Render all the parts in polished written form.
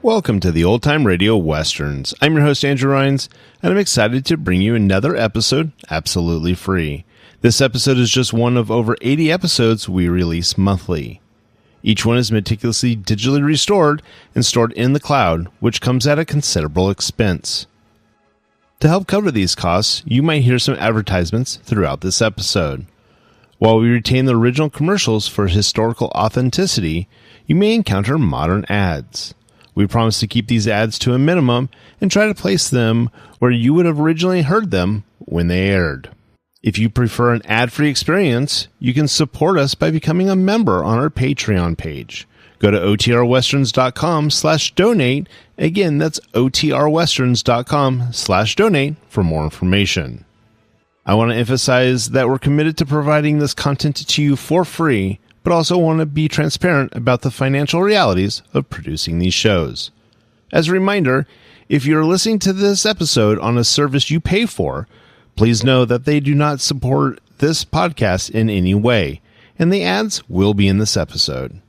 Welcome to the Old Time Radio Westerns. I'm your host, Andrew Rhines, and I'm excited to bring you another episode absolutely free. This episode is just one of over 80 episodes we release monthly. Each one is meticulously digitally restored and stored in the cloud, which comes at a considerable expense. To help cover these costs, you might hear some advertisements throughout this episode. While we retain the original commercials for historical authenticity, you may encounter modern ads. We promise to keep these ads to a minimum and try to place them where you would have originally heard them when they aired. If you prefer an ad-free experience, you can support us by becoming a member on our Patreon page. Go to otrwesterns.com/donate. Again, that's otrwesterns.com/donate for more information. I want to emphasize that we're committed to providing this content to you for free, but also want to be transparent about the financial realities of producing these shows. As a reminder, if you're listening to this episode on a service you pay for, please know that they do not support this podcast in any way, and the ads will be in this episode.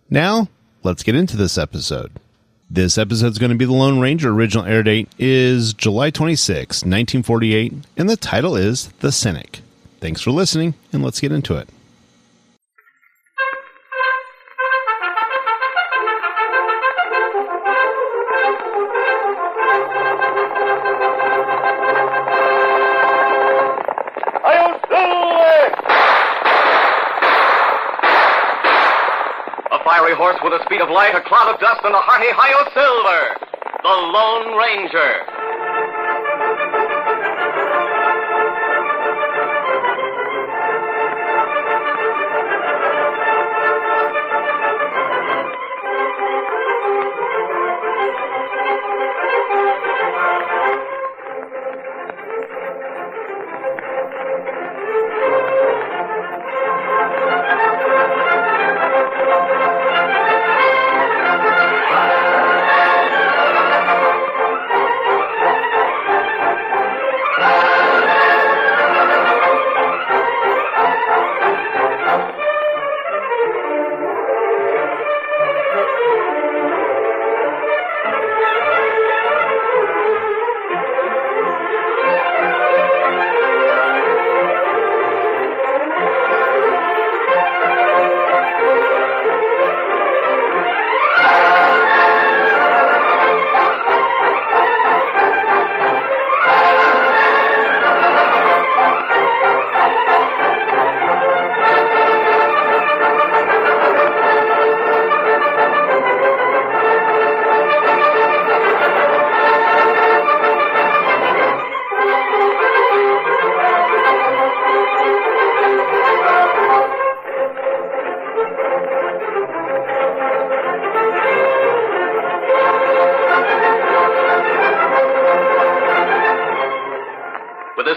Now, let's get into this episode. This episode is going to be The Lone Ranger. Original air date is July 26, 1948, and the title is The Cynic. Thanks for listening, and let's get into it. Horse with the speed of light, a cloud of dust, and a hearty Hi-Yo Silver, the Lone Ranger.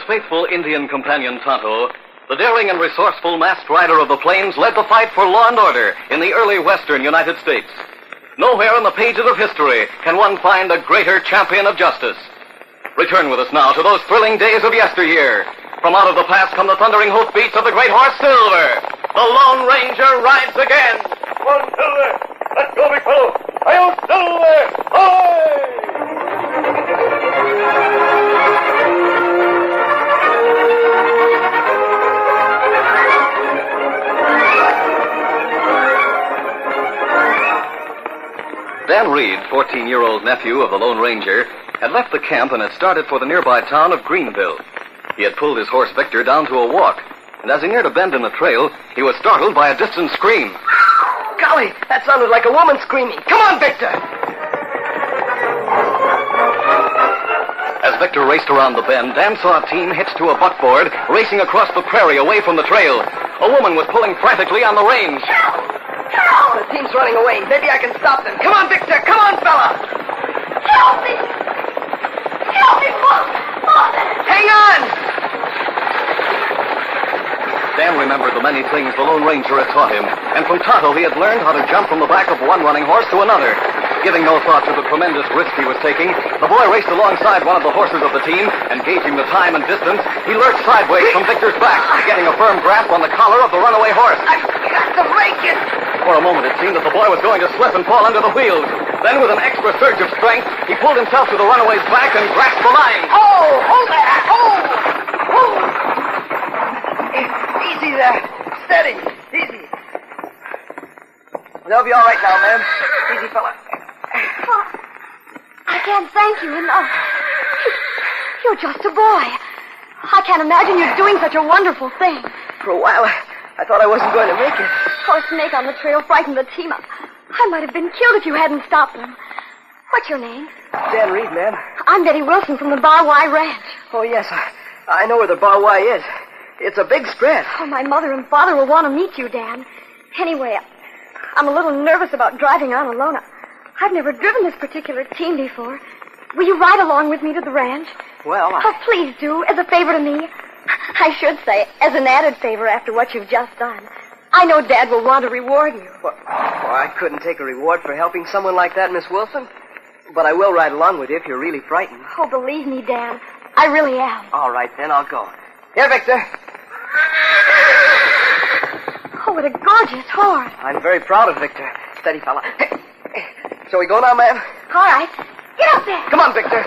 Faithful Indian companion Tonto, the daring and resourceful masked rider of the plains led the fight for law and order in the early western United States. Nowhere in the pages of history can one find a greater champion of justice. Return with us now to those thrilling days of yesteryear. From out of the past come the thundering hoofbeats of the great horse Silver. The Lone Ranger rides again. Come on, Silver. Let's go, big fellow. Hi-yo, Silver. Hi! Dan Reed, 14-year-old nephew of the Lone Ranger, had left the camp and had started for the nearby town of Greenville. He had pulled his horse Victor down to a walk, and as he neared a bend in the trail, he was startled by a distant scream. Golly, that sounded like a woman screaming. Come on, Victor! As Victor raced around the bend, Dan saw a team hitched to a buckboard racing across the prairie away from the trail. A woman was pulling frantically on the reins. The team's running away. Maybe I can stop them. Come on, Victor. Come on, fella. Help me! Help me, Father! Hang on! Dan remembered the many things the Lone Ranger had taught him, and from Tonto he had learned how to jump from the back of one running horse to another. Giving no thought to the tremendous risk he was taking, the boy raced alongside one of the horses of the team, and gauging the time and distance, he lurched sideways from Victor's back, getting a firm grasp on the collar of the runaway horse. I've got to make it. For a moment, it seemed that the boy was going to slip and fall under the wheels. Then, with an extra surge of strength, he pulled himself to the runaway's back and grasped the line. Oh, hold that. Oh. Easy there. Steady. Easy. They'll be all right now, ma'am. Easy, fella. Oh, I can't thank you enough. You're just a boy. I can't imagine you doing such a wonderful thing. For a while, I thought I wasn't going to make it. Poor Snake on the trail frightened the team up. I might have been killed if you hadn't stopped them. What's your name? Dan Reed, ma'am. I'm Betty Wilson from the Bar Y Ranch. Oh, yes. I know where the Bar Y is. It's a big spread. Oh, my mother and father will want to meet you, Dan. Anyway, I'm a little nervous about driving on alone. I've never driven this particular team before. Will you ride along with me to the ranch? Well, Oh, please do, as a favor to me. I should say, as an added favor after what you've just done. I know Dad will want to reward you. Well, I couldn't take a reward for helping someone like that, Miss Wilson. But I will ride along with you if you're really frightened. Oh, believe me, Dan. I really am. All right, then, I'll go. Here, Victor. Oh, what a gorgeous horse. I'm very proud of Victor. Steady, fella. Shall we go now, ma'am? All right. Get up there. Come on, Victor.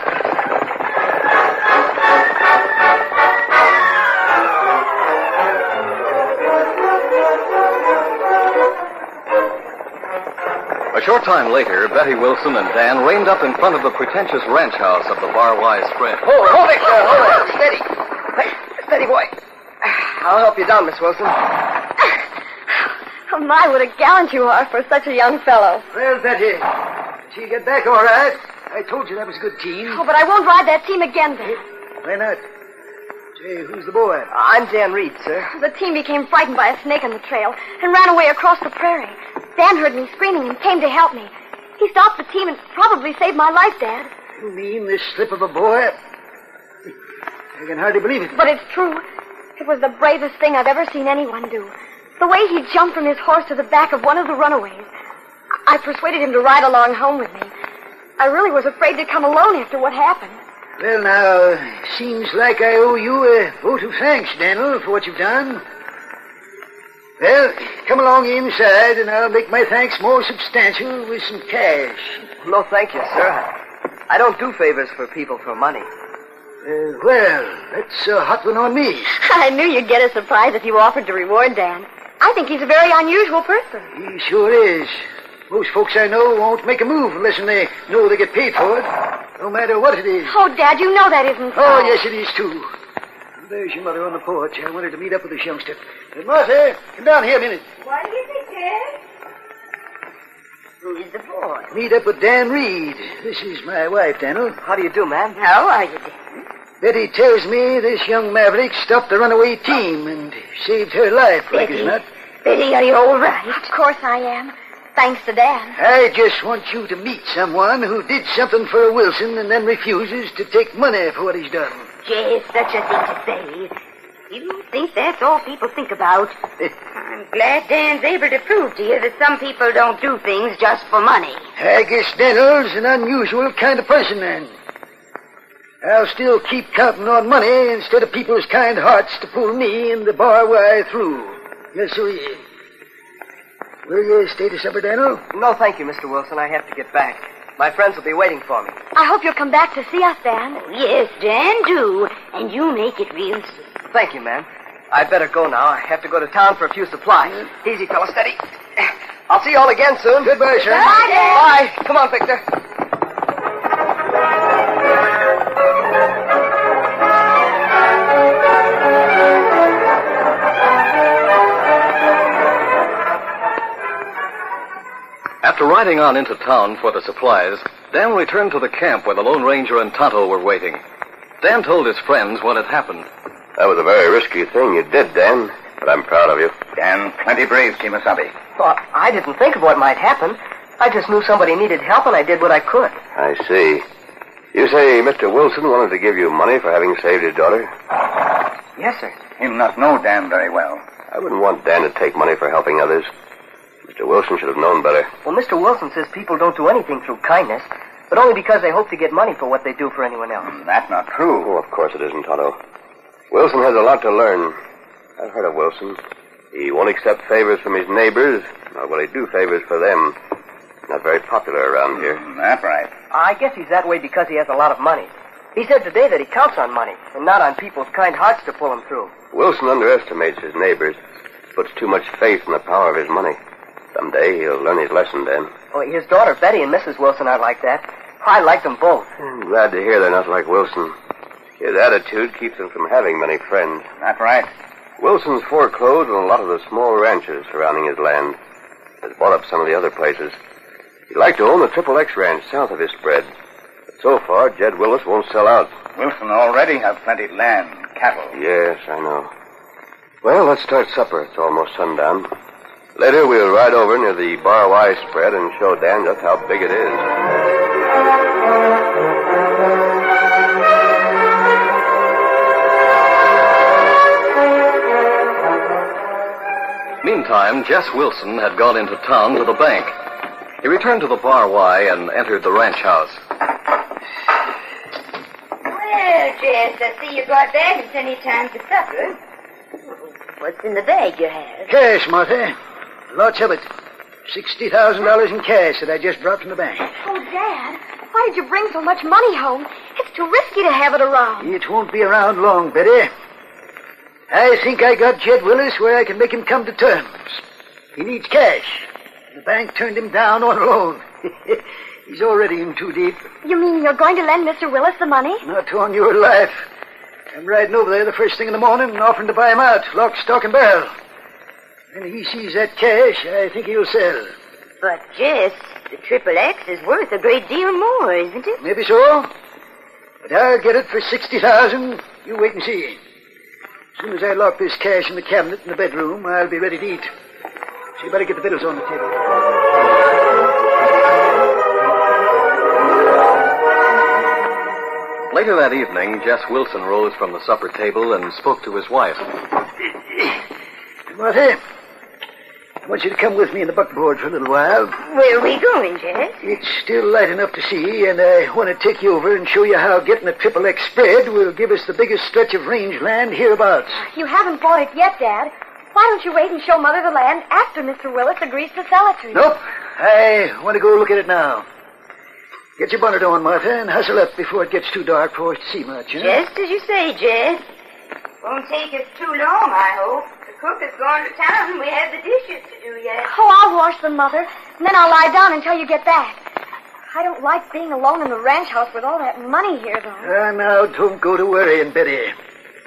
A short time later, Betty Wilson and Dan reined up in front of the pretentious ranch house of the Bar Y spread. Hold, Victor. Hold it. Steady. Hey, steady, boy. I'll help you down, Miss Wilson. Oh, my, what a gallant you are for such a young fellow. Well, Betty, she get back all right. I told you that was a good team. Oh, but I won't ride that team again, Dan. Why not? Say, who's the boy? I'm Dan Reed, sir. The team became frightened by a snake on the trail and ran away across the prairie. Dan heard me screaming and came to help me. He stopped the team and probably saved my life, Dad. You mean this slip of a boy? I can hardly believe it. But it's true. It was the bravest thing I've ever seen anyone do. The way he jumped from his horse to the back of one of the runaways. I persuaded him to ride along home with me. I really was afraid to come alone after what happened. Well, now, seems like I owe you a vote of thanks, Daniel, for what you've done. Well, come along inside, and I'll make my thanks more substantial with some cash. No, thank you, sir. I don't do favors for people for money. Well, that's a hot one on me. I knew you'd get a surprise if you offered to reward Dan. I think he's a very unusual person. He sure is. Most folks I know won't make a move unless they know they get paid for it, no matter what it is. Oh, Dad, you know that isn't so. Oh, yes, it is, too. There's your mother on the porch. I wanted to meet up with this youngster. Martha, come down here a minute. What do you think, Dad? Who is the boy? Meet up with Dan Reed. This is my wife, Daniel. How do you do, ma'am? How are you, Dan? Betty tells me this young maverick stopped the runaway team and saved her life, like as not. Betty, are you all right? Of course I am. Thanks to Dan. I just want you to meet someone who did something for a Wilson and then refuses to take money for what he's done. Just such a thing to say. You think that's all people think about. I'm glad Dan's able to prove to you that some people don't do things just for money. I guess Daniel's an unusual kind of person, then. I'll still keep counting on money instead of people's kind hearts to pull me and the Bar Y through. Yes, so will you stay to supper, Daniel? No, thank you, Mr. Wilson. I have to get back. My friends will be waiting for me. I hope you'll come back to see us, Dan. Oh, yes, Dan, do. And you make it real soon. Thank you, ma'am. I'd better go now. I have to go to town for a few supplies. Easy, fella, steady. I'll see you all again soon. Goodbye, sir. Bye, Dan. Bye. Come on, Victor. After riding on into town for the supplies, Dan returned to the camp where the Lone Ranger and Tonto were waiting. Dan told his friends what had happened. That was a very risky thing you did, Dan, but I'm proud of you. Dan, plenty brave, Kimasabi. Well, I didn't think of what might happen. I just knew somebody needed help, and I did what I could. I see. You say Mr. Wilson wanted to give you money for having saved his daughter? Yes, sir. Him not know Dan very well. I wouldn't want Dan to take money for helping others. Mr. Mr. Wilson should have known better. Well, Mr. Wilson says people don't do anything through kindness, but only because they hope to get money for what they do for anyone else. That's not true. Oh, of course it isn't, Tonto. Wilson has a lot to learn. I've heard of Wilson. He won't accept favors from his neighbors, nor will he do favors for them. Not very popular around here. That's right. I guess he's that way because he has a lot of money. He said today that he counts on money, and not on people's kind hearts to pull him through. Wilson underestimates his neighbors. Puts too much faith in the power of his money. Someday he'll learn his lesson, Dan. Oh, his daughter Betty and Mrs. Wilson aren't like that. I like them both. I'm glad to hear they're not like Wilson. His attitude keeps him from having many friends. That's right. Wilson's foreclosed on a lot of the small ranches surrounding his land. Has bought up some of the other places. He'd like to own the Triple X ranch south of his spread. But so far, Jed Willis won't sell out. Wilson already has plenty of land, cattle. Yes, I know. Well, let's start supper. It's almost sundown. Later, we'll ride over near the Bar Y spread and show Dan just how big it is. Meantime, Jess Wilson had gone into town to the bank. He returned to the Bar Y and entered the ranch house. Well, Jess, I see you got back in plenty of time for supper. What's in the bag you have? Cash, Martha. Lots of it. $60,000 in cash that I just brought from the bank. Oh, Dad, why did you bring so much money home? It's too risky to have it around. It won't be around long, Betty. I think I got Jed Willis where I can make him come to terms. He needs cash. The bank turned him down on a loan. He's already in too deep. You mean you're going to lend Mr. Willis the money? Not on your life. I'm riding over there the first thing in the morning and offering to buy him out, lock, stock, and barrel. When he sees that cash, I think he'll sell. But, Jess, the Triple X is worth a great deal more, isn't it? Maybe so. But I'll get it for $60,000. You wait and see. As soon as I lock this cash in the cabinet in the bedroom, I'll be ready to eat. So you better get the victuals on the table. Later that evening, Jess Wilson rose from the supper table and spoke to his wife. Martha, I want you to come with me in the buckboard for a little while. Where are we going, Jess? It's still light enough to see, and I want to take you over and show you how getting a Triple X spread will give us the biggest stretch of rangeland hereabouts. You haven't bought it yet, Dad. Why don't you wait and show Mother the land after Mr. Willis agrees to sell it to you? Nope. I want to go look at it now. Get your bonnet on, Martha, and hustle up before it gets too dark for us to see much, huh? Just as you say, Jess. Won't take us too long, I hope. The cook has gone to town. We have the dishes to do yet. Oh, I'll wash them, Mother, and then I'll lie down until you get back. I don't like being alone in the ranch house with all that money here, though. Now, don't go to worrying, Betty.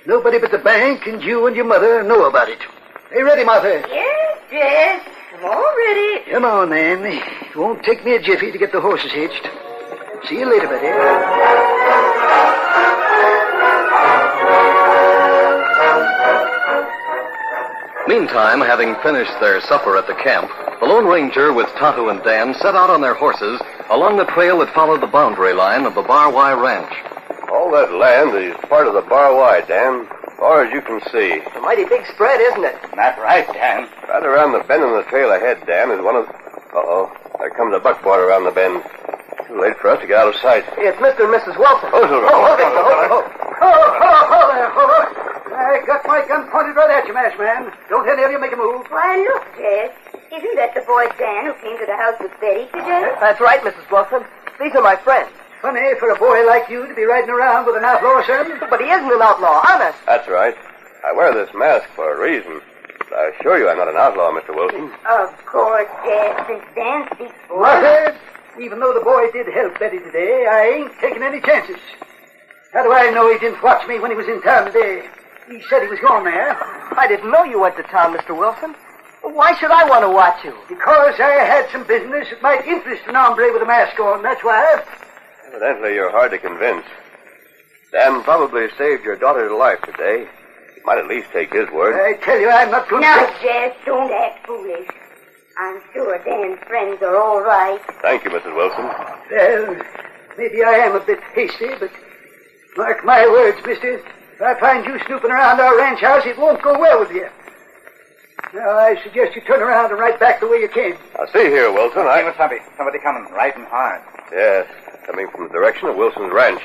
Nobody but the bank and you and your mother know about it. Are you ready, Martha? Yes, Jess. I'm all ready. Come on, then. It won't take me a jiffy to get the horses hitched. See you later, Betty. Meantime, having finished their supper at the camp, the Lone Ranger with Tonto and Dan set out on their horses along the trail that followed the boundary line of the Bar Y Ranch. All that land is part of the Bar Y, Dan. As far as you can see. It's a mighty big spread, isn't it? That's right, Dan. Right around the bend in the trail ahead, Dan, is one of... Uh-oh. There comes a buckboard around the bend. Too late for us to get out of sight. It's Mr. and Mrs. Wilson. Oh, hold there. I got my gun pointed right at you, masked man. Don't any of you make a move. Why, look, Jess. Isn't that the boy Dan who came to the house with Betty today? That's right, Mrs. Wilson. These are my friends. Funny for a boy like you to be riding around with an outlaw, son. But he isn't an outlaw, honest. That's right. I wear this mask for a reason. But I assure you I'm not an outlaw, Mr. Wilson. Of course, Jess, since Dan speaks for Martha, even though the boy did help Betty today, I ain't taking any chances. How do I know he didn't watch me when he was in town today? He said he was going there. I didn't know you went to town, Mr. Wilson. Why should I want to watch you? Because I had some business that might interest an hombre with a mask on, that's why. Evidently, you're hard to convince. Dan probably saved your daughter's life today. You might at least take his word. I tell you, I'm not going Now, to... Jess, don't act foolish. I'm sure Dan's friends are all right. Thank you, Mrs. Wilson. Well, maybe I am a bit hasty, but mark my words, mister. If I find you snooping around our ranch house, it won't go well with you. Now, I suggest you turn around and right back the way you came. Now, see here, Wilson. Hey, somebody coming right and hard. Yes, coming from the direction of Wilson's ranch.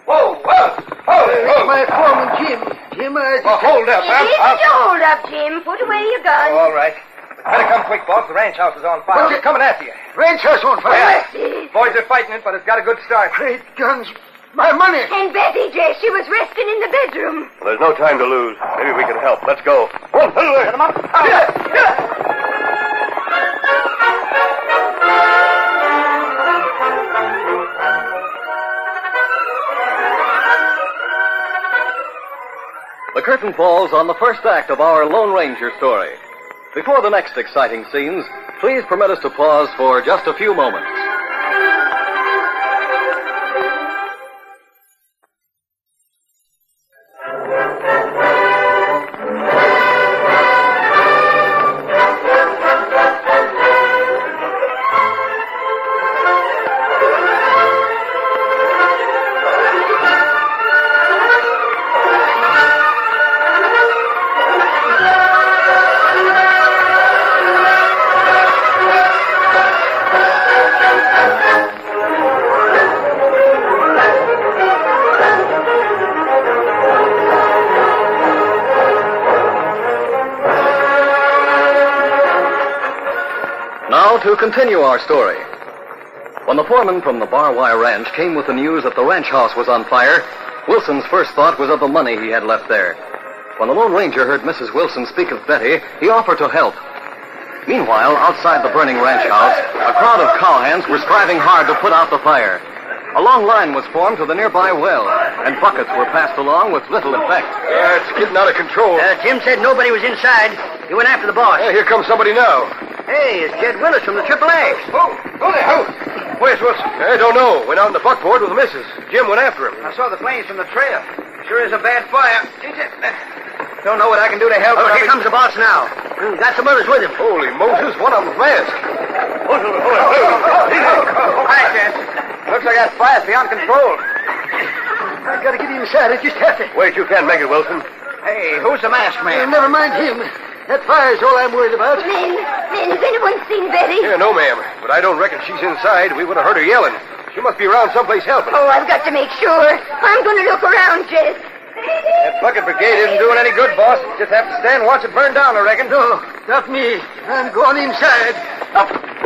Whoa! It's my foreman, Jim. Jim, Hold up, Hold up, Jim. Put away your gun. All right. Better come quick, boss. The ranch house is on fire. What's We're coming after you. ranch house on fire. Boys are fighting it, but it's got a good start. Great guns. My money. And Betty, Jess, she was resting in the bedroom. Well, there's no time to lose. Maybe we can help. Let's go. One, Get them up. The curtain falls on the first act of our Lone Ranger story. Before the next exciting scenes, please permit us to pause for just a few moments. Now to continue our story. When the foreman from the Bar Wire Ranch came with the news that the ranch house was on fire, Wilson's first thought was of the money he had left there. When the Lone Ranger heard Mrs. Wilson speak of Betty, he offered to help. Meanwhile, outside the burning ranch house, a crowd of cowhands were striving hard to put out the fire. A long line was formed to the nearby well, and buckets were passed along with little effect. it's getting out of control. Jim said nobody was inside. He went after the boss. Here comes somebody now. Hey, it's Jed Willis from the Triple X. Where's Wilson? I don't know. Went out in the buckboard with the missus. Jim went after him. I saw the flames from the trail. Sure is a bad fire. Don't know what I can do to help. Oh, here comes the boss now. Got some others with him. Holy Moses, one of them's masked. Hi, Jed. Looks like that fire's beyond control. I gotta get inside. I just have to. Wait, you can't make it, Wilson. Hey, who's the masked man? Never mind him. That fire's all I'm worried about. Men, has anyone seen Betty? Yeah, no, ma'am. But I don't reckon she's inside. We would have heard her yelling. She must be around someplace helping. Oh, I've got to make sure. I'm going to look around, Jess. That bucket brigade isn't doing any good, boss. Just have to stand and watch it burn down, I reckon. No, not me. I'm going inside.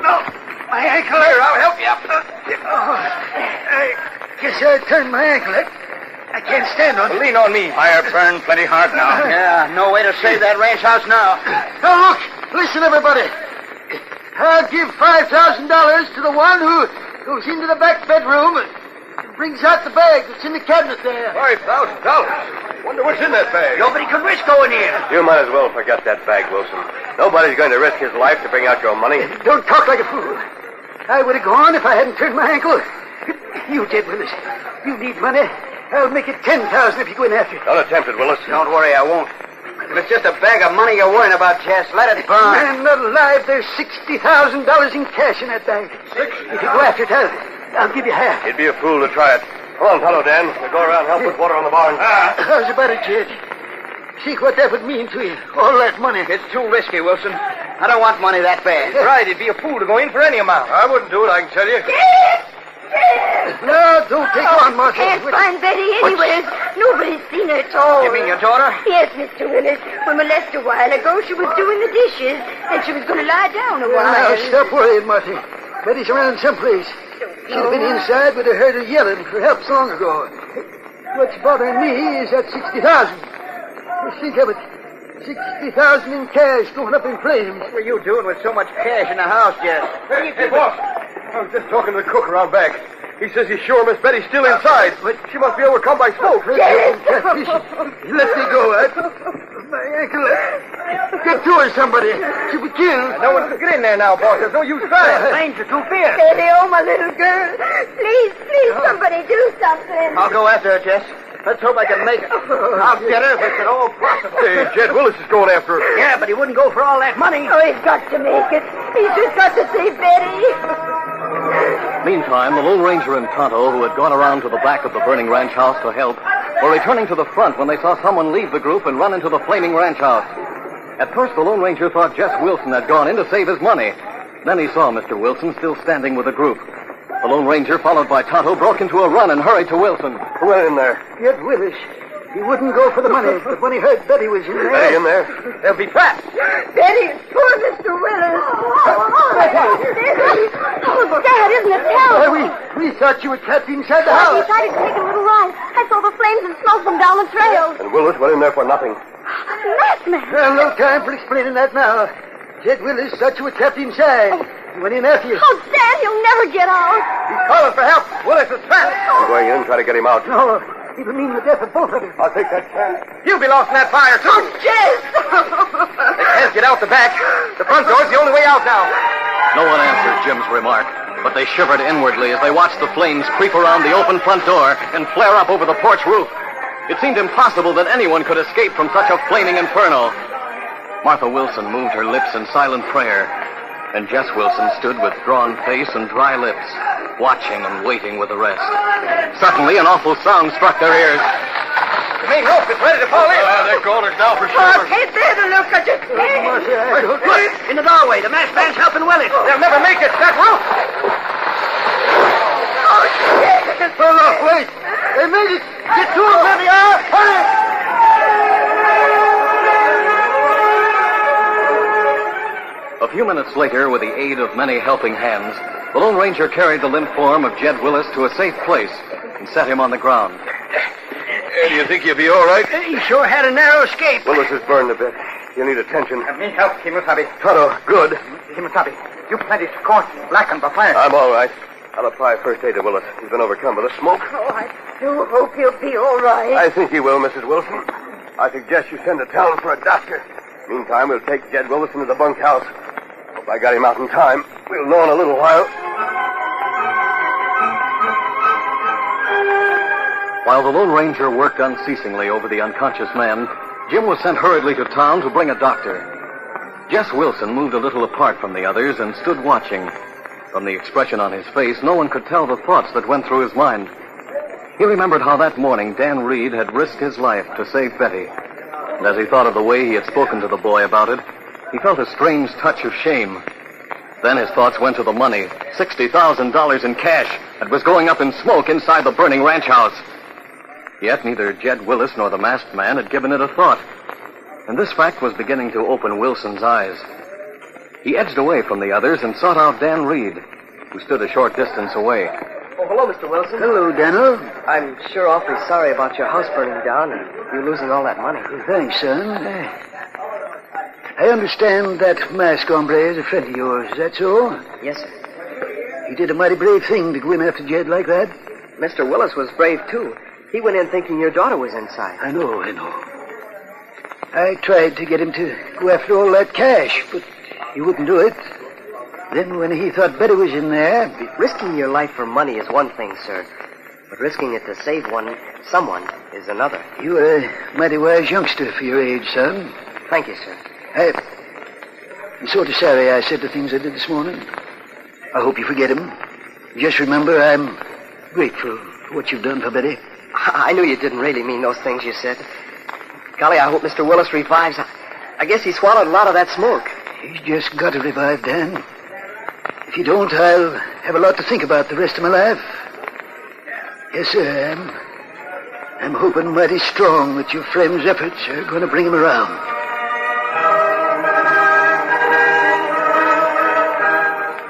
No. My ankle there. I'll help you up. I guess I turned my ankle. I can't stand on it. Lean on me. Fire burned plenty hard now. Yeah, no way to save that ranch house now. Now, look. Listen, everybody. I'll give $5,000 to the one who goes into the back bedroom and brings out the bag that's in the cabinet there. $5,000? Wonder what's in that bag. Nobody can risk going in. You might as well forget that bag, Wilson. Nobody's going to risk his life to bring out your money. Don't talk like a fool. I would have gone if I hadn't turned my ankle. You did, Willis. You need money. I'll make it $10,000 if you go in after it. Don't attempt it, Willis. Don't worry, I won't. If it's just a bag of money you're worrying about, Jess, let it burn. Man alive, there's $60,000 in cash in that bag. If you go after it, I'll give you half. He'd be a fool to try it. Come on, follow Dan. We'll go around and help put water on the barn. How's about it, Jed? See what that would mean to you. All that money. It's too risky, Wilson. I don't want money that bad. Right, he'd be a fool to go in for any amount. I wouldn't do it, I can tell you. No, don't take on, Martha. Can't find Betty anywhere. Nobody's seen her at all. You mean your daughter? Yes, Mr. Willis. When we left a while ago, she was doing the dishes, and she was going to lie down a while. Now, stop worrying, Marty. Betty's around someplace. She'd have been inside, but I heard her yelling for help so long ago. What's bothering me is that $60,000. Just think of it. $60,000 in cash going up in flames. What were you doing with so much cash in the house, Jess? Hey, boss. I was just talking to the cook around back. He says he's sure Miss Betty's still inside, but she must be overcome by smoke. Let me go, my ankle. Get to her, somebody. She'll be killed. No one can get in there now, boss. There's no use trying. The flames are too fierce. Betty, oh, my little girl. Please, somebody do something. I'll go after her, Jess. Let's hope I can make it. I'll get her if it's at all possible. Hey, Jed Willis is going after her. Yeah, but he wouldn't go for all that money. Oh, he's got to make it. He's just got to save Betty. Meantime, the Lone Ranger and Tonto, who had gone around to the back of the burning ranch house to help, were returning to the front when they saw someone leave the group and run into the flaming ranch house. At first, the Lone Ranger thought Jess Wilson had gone in to save his money. Then he saw Mr. Wilson still standing with the group. The Lone Ranger, followed by Tonto, broke into a run and hurried to Wilson. Who went in there? Jed Willis. He wouldn't go for the money, but when he heard Betty was in there... Betty in there? They'll be trapped. Betty, poor Mr. Willis. Oh, Dad, isn't it terrible? We thought you were trapped inside the I house. decided to take a little ride. I saw the flames and smoke from down the trail. And Willis went in there for nothing. Masked man. Well, no time for explaining that now. Jed Willis thought you were trapped inside. He went in after you. Oh, Dad, he'll never get out. He's calling for help. Willis is trapped. I'm going in and try to get him out. No, it'll mean the death of both of us. I'll take that chance. You'll be lost in that fire, too. Jess! They can't get out the back. The front door's the only way out now. No one answered Jim's remark, but they shivered inwardly as they watched the flames creep around the open front door and flare up over the porch roof. It seemed impossible that anyone could escape from such a flaming inferno. Martha Wilson moved her lips in silent prayer, and Jess Wilson stood with drawn face and dry lips, watching and waiting with the rest. Suddenly, an awful sound struck their ears. The main rope is ready to fall in. They're going now for Oh, can't bear to look at you. Look, in the doorway. The masked man's helping Willis. They'll never make it. That roof. Oh, look, wait. They made it. Get to him where they are. Hurry. A few minutes later, with the aid of many helping hands, the Lone Ranger carried the limp form of Jed Willis to a safe place and set him on the ground. Do you think you'll be all right? He sure had a narrow escape. Willis is burned a bit. You'll need attention. Me help, Kimasabi. Tonto, good. Kimasabi, you plenty corn, blackened by fire. I'm all right. I'll apply first aid to Willis. He's been overcome by the smoke. Oh, I do hope he'll be all right. I think he will, Mrs. Wilson. I suggest you send to town for a doctor. Meantime, we'll take Jed Willis into the bunkhouse. Hope I got him out in time. We'll know in a little while. While the Lone Ranger worked unceasingly over the unconscious man, Jim was sent hurriedly to town to bring a doctor. Jess Wilson moved a little apart from the others and stood watching. From the expression on his face, no one could tell the thoughts that went through his mind. He remembered how that morning Dan Reed had risked his life to save Betty. And as he thought of the way he had spoken to the boy about it, he felt a strange touch of shame. Then his thoughts went to the money, $60,000 in cash, that was going up in smoke inside the burning ranch house. Yet neither Jed Willis nor the masked man had given it a thought. And this fact was beginning to open Wilson's eyes. He edged away from the others and sought out Dan Reed, who stood a short distance away. Oh, hello, Mr. Wilson. Hello, Daniel. I'm sure awfully sorry about your house burning down and you losing all that money. Thanks, son. I understand that masked hombre is a friend of yours. Is that so? Yes, sir. He did a mighty brave thing to go in after Jed like that. Mr. Willis was brave, too. He went in thinking your daughter was inside. I know. I tried to get him to go after all that cash, but he wouldn't do it. Then when he thought Betty was in there... Risking your life for money is one thing, sir. But risking it to save someone, is another. You're a mighty wise youngster for your age, son. Thank you, sir. I'm sort of sorry I said the things I did this morning. I hope you forget them. Just remember, I'm grateful for what you've done for Betty. I knew you didn't really mean those things you said. Golly, I hope Mr. Willis revives. I guess he swallowed a lot of that smoke. He's just got to revive, Dan. If you don't, I'll have a lot to think about the rest of my life. Yes, sir, I'm hoping mighty strong that your friend's efforts are going to bring him around.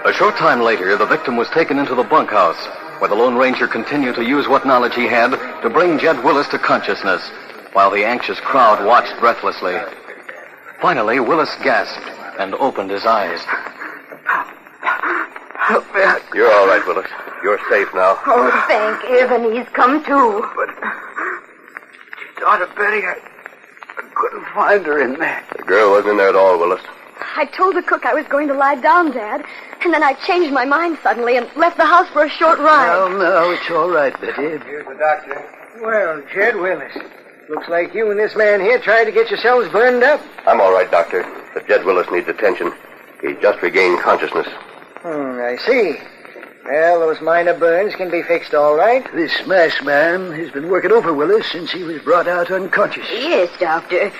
A short time later, the victim was taken into the bunkhouse, where the Lone Ranger continued to use what knowledge he had to bring Jed Willis to consciousness, while the anxious crowd watched breathlessly. Finally, Willis gasped and opened his eyes. You're all right, Willis. You're safe now. Oh, thank heaven he's come to. But daughter Betty, I couldn't find her in there. The girl wasn't in there at all, Willis. I told the cook I was going to lie down, Dad, and then I changed my mind suddenly and left the house for a short ride. No, it's all right, Betty. Here's the doctor. Well, Jed Willis, looks like you and this man here tried to get yourselves burned up. I'm all right, Doctor. But Jed Willis needs attention. He's just regained consciousness. I see. Well, those minor burns can be fixed all right. This masked man has been working over Willis since he was brought out unconscious. Yes, Doctor.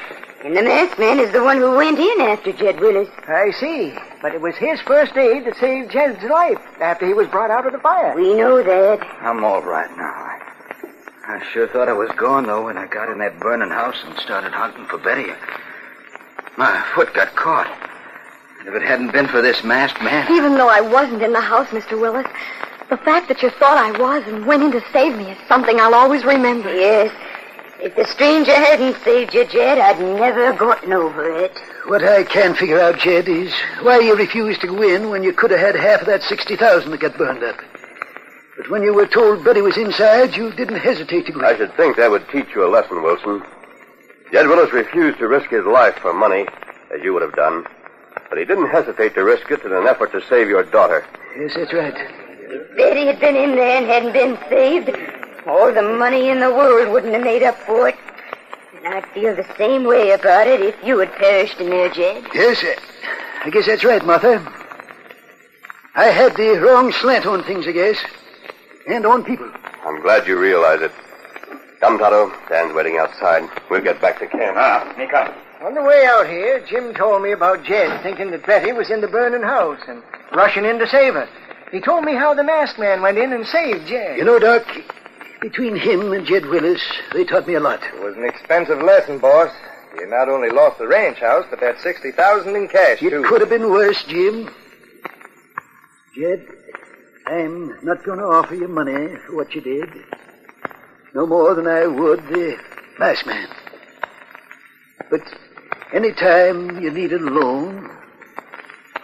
And the masked man is the one who went in after Jed Willis. I see. But it was his first aid that saved Jed's life after he was brought out of the fire. We know that. I'm all right now. I sure thought I was gone, though, when I got in that burning house and started hunting for Betty. My foot got caught. And if it hadn't been for this masked man... Even though I wasn't in the house, Mr. Willis, the fact that you thought I was and went in to save me is something I'll always remember. Yes. If the stranger hadn't saved you, Jed, I'd never gotten over it. What I can't figure out, Jed, is why you refused to go in when you could have had half of that $60,000 that got burned up. But when you were told Betty was inside, you didn't hesitate to go in. I should think that would teach you a lesson, Wilson. Jed Willis refused to risk his life for money, as you would have done. But he didn't hesitate to risk it in an effort to save your daughter. Yes, that's right. If Betty had been in there and hadn't been saved, all the money in the world wouldn't have made up for it. And I'd feel the same way about it if you had perished in there, Jed. Yes, I guess that's right, Martha. I had the wrong slant on things, I guess. And on people. I'm glad you realize it. Come, Tonto. Dan's waiting outside. We'll get back to camp. Me come. On the way out here, Jim told me about Jed thinking that Betty was in the burning house and rushing in to save her. He told me how the masked man went in and saved Jed. You know, Doc, between him and Jed Willis, they taught me a lot. It was an expensive lesson, boss. You not only lost the ranch house, but that $60,000 in cash, too. It could have been worse, Jim. Jed, I'm not going to offer you money for what you did. No more than I would the masked man. But any time you need a loan,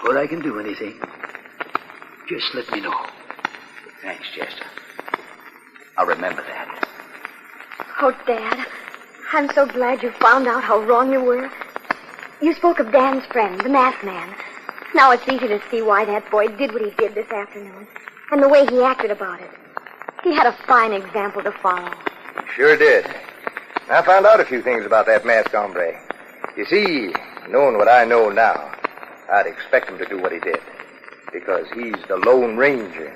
or I can do anything, just let me know. Thanks, Chester. I'll remember that. Oh, Dad, I'm so glad you found out how wrong you were. You spoke of Dan's friend, the masked man. Now it's easy to see why that boy did what he did this afternoon, and the way he acted about it. He had a fine example to follow. Sure did. I found out a few things about that masked hombre. You see, knowing what I know now, I'd expect him to do what he did. Because he's the Lone Ranger.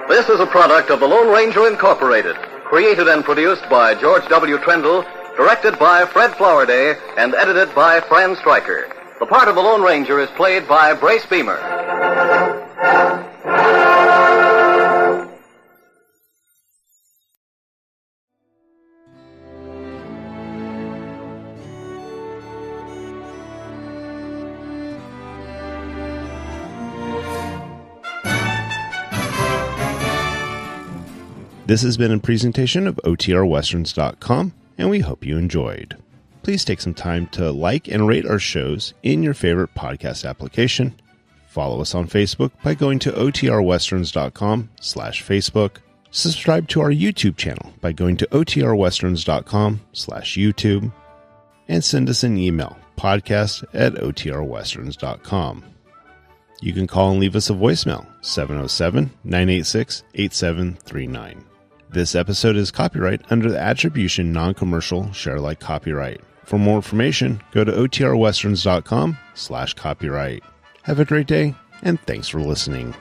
This is a product of the Lone Ranger Incorporated, created and produced by George W. Trendle, directed by Fred Flowerday, and edited by Fran Stryker. The part of the Lone Ranger is played by Brace Beamer. This has been a presentation of OTRWesterns.com, and we hope you enjoyed. Please take some time to like and rate our shows in your favorite podcast application. Follow us on Facebook by going to OTRWesterns.com/Facebook. Subscribe to our YouTube channel by going to OTRWesterns.com/YouTube. And send us an email, podcast@OTRWesterns.com. You can call and leave us a voicemail, 707-986-8739. This episode is copyright under the attribution non-commercial share alike copyright. For more information, go to otrwesterns.com/copyright. Have a great day, and thanks for listening.